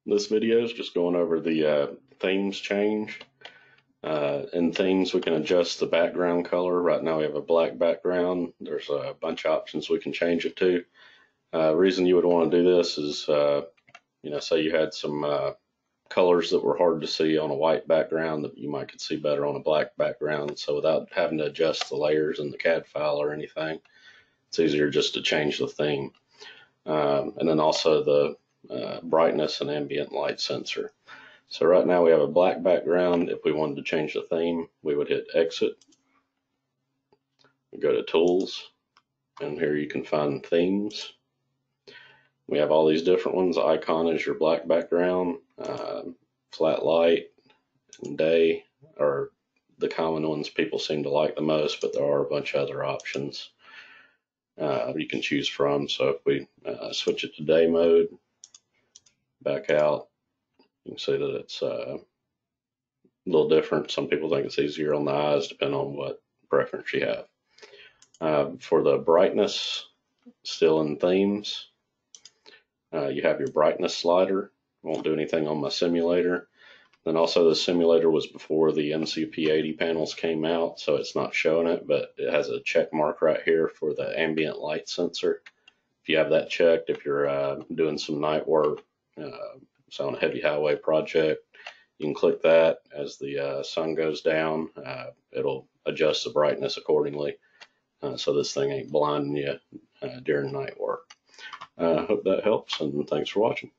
This video is just going over the themes change. In themes, we can adjust the background color. Right now we have a black background. There's a bunch of options we can change it to. Reason you would want to do this is, say you had some colors that were hard to see on a white background that you might could see better on a black background. So without having to adjust the layers in the CAD file or anything, it's easier just to change the theme. And then also the brightness and ambient light sensor. So right now we have a black background. If we wanted to change the theme, we would hit exit, go to tools, and here you can find themes. We have all these different ones. iCON is your black background. Flat light and day are the common ones people seem to like the most, but there are a bunch of other options you can choose from. So if we switch it to day mode, back out, you can see that it's a little different. Some people think it's easier on the eyes, depending on what preference you have. For the brightness, still in themes, you have your brightness slider. Won't do anything on my simulator. Then also the simulator was before the MCP80 panels came out, so it's not showing it, but it has a check mark right here for the ambient light sensor. If you have that checked, if you're doing some night work, so on a heavy highway project, you can click that. As the sun goes down, it'll adjust the brightness accordingly, so this thing ain't blinding you during night work. I hope that helps, and thanks for watching.